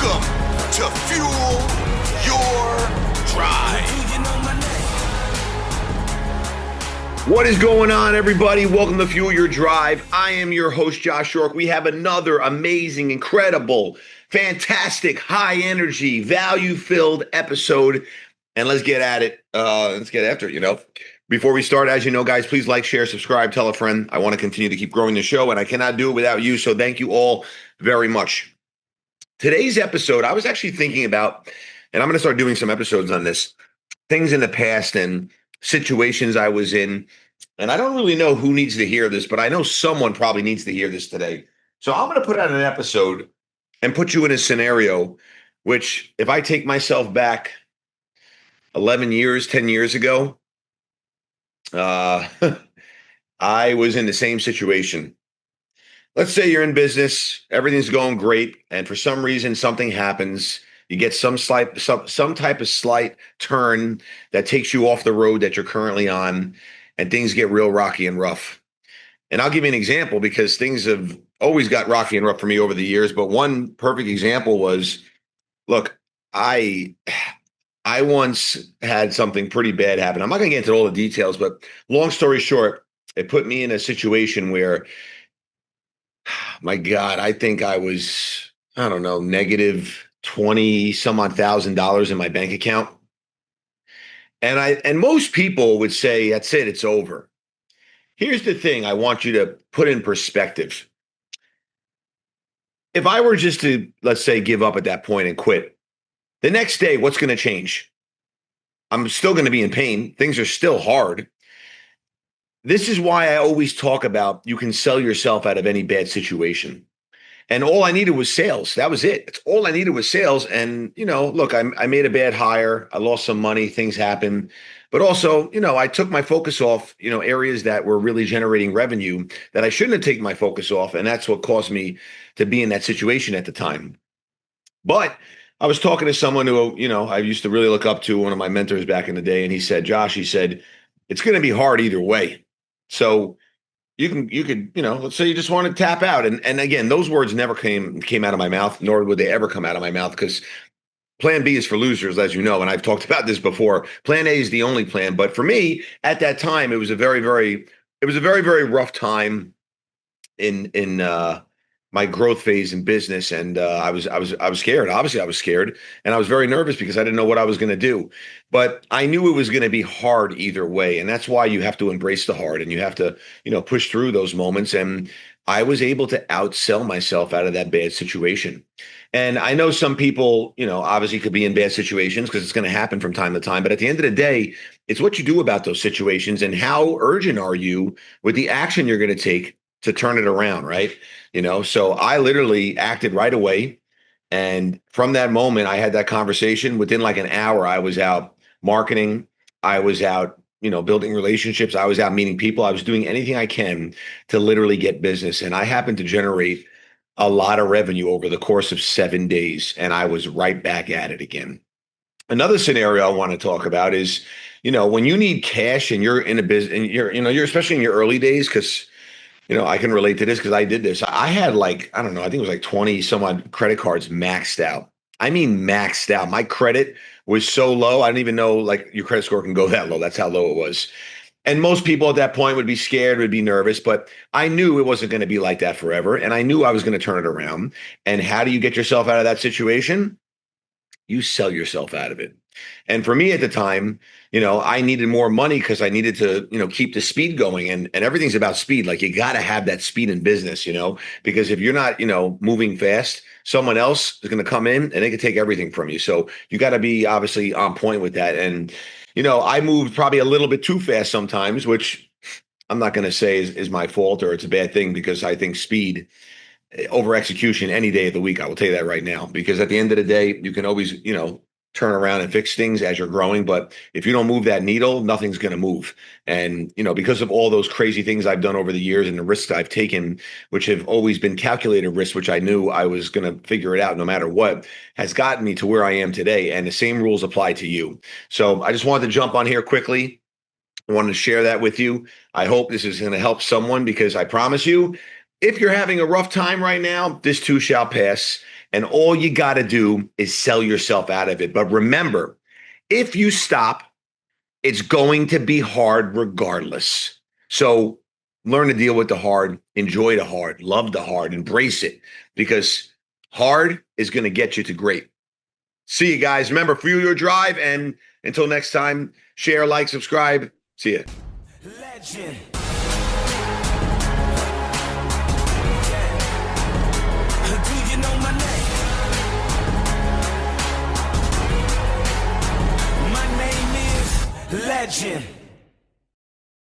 Welcome to Fuel Your Drive. What is going on, everybody? Welcome to Fuel Your Drive. I am your host, Josh York. We have another amazing, incredible, fantastic, high energy, value-filled episode. And let's get at it. Let's get after it, Before we start, as you know, guys, please like, share, subscribe, tell a friend. I want to continue to keep growing the show, and I cannot do it without you. So thank you all very much. Today's episode, I was actually thinking about, and I'm going to start doing some episodes on this, things in the past and situations I was in. And I don't really know who needs to hear this, but I know someone probably needs to hear this today. So I'm going to put out an episode and put you in a scenario, which if I take myself back 11 years, 10 years ago, I was in the same situation. Let's say you're in business, everything's going great, and for some reason something happens. You get some type of slight turn that takes you off the road that you're currently on, and things get real rocky and rough. And I'll give you an example because things have always got rocky and rough for me over the years. But one perfect example was, look, I once had something pretty bad happen. I'm not going to get into all the details, but long story short, it put me in a situation where, my God, I think I was, negative 20 some odd $1,000 in my bank account. And most people would say, that's it, it's over. Here's the thing I want you to put in perspective. If I were just to, let's say, give up at that point and quit, the next day, what's going to change? I'm still going to be in pain. Things are still hard. This is why I always talk about you can sell yourself out of any bad situation. And all I needed was sales. That was it. It's all I needed was sales. And, look, I made a bad hire. I lost some money. Things happen. But also, I took my focus off, areas that were really generating revenue that I shouldn't have taken my focus off. And that's what caused me to be in that situation at the time. But I was talking to someone who, I used to really look up to, one of my mentors back in the day. And he said, Josh, it's going to be hard either way. So you could, let's say you just want to tap out. And again, those words never came out of my mouth, nor would they ever come out of my mouth, because plan B is for losers, as you know, and I've talked about this before. Plan A is the only plan. But for me, at that time, it was a very, very rough time in my growth phase in business. And I was scared. Obviously, I was scared, and I was very nervous because I didn't know what I was going to do. But I knew it was going to be hard either way. And that's why you have to embrace the hard, and you have to, push through those moments. And I was able to outsell myself out of that bad situation. And I know some people, obviously could be in bad situations because it's going to happen from time to time. But at the end of the day, it's what you do about those situations and how urgent are you with the action you're going to take to turn it around, right? So I literally acted right away. And from that moment, I had that conversation. Within like an hour, I was out marketing. I was out, building relationships. I was out meeting people. I was doing anything I can to literally get business. And I happened to generate a lot of revenue over the course of 7 days. And I was right back at it again. Another scenario I want to talk about is, when you need cash and you're in a business, and you're especially in your early days, because I can relate to this because I did this. I had I think it was like 20 some odd credit cards maxed out. I mean, maxed out. My credit was so low. I didn't even know your credit score can go that low. That's how low it was. And most people at that point would be scared, would be nervous, but I knew it wasn't going to be like that forever. And I knew I was going to turn it around. And how do you get yourself out of that situation? You sell yourself out of it. And for me at the time, I needed more money because I needed to, keep the speed going, and everything's about speed. Like, you got to have that speed in business, because if you're not, moving fast, someone else is going to come in and they can take everything from you. So you got to be obviously on point with that. And, I moved probably a little bit too fast sometimes, which I'm not going to say is my fault or it's a bad thing, because I think speed over execution any day of the week. I will tell you that right now, because at the end of the day, you can always, turn around and fix things as you're growing. But if you don't move that needle, nothing's going to move. And, because of all those crazy things I've done over the years and the risks I've taken, which have always been calculated risks, which I knew I was going to figure it out no matter what, has gotten me to where I am today. And the same rules apply to you. So I just wanted to jump on here quickly. I wanted to share that with you. I hope this is going to help someone, because I promise you, if you're having a rough time right now, this too shall pass. And all you got to do is sell yourself out of it. But remember, if you stop, it's going to be hard regardless. So learn to deal with the hard, enjoy the hard, love the hard, embrace it, because hard is going to get you to great. See you guys. Remember, fuel your drive. And until next time, share, like, subscribe. See ya. Legend. Do you know my name? My name is Legend.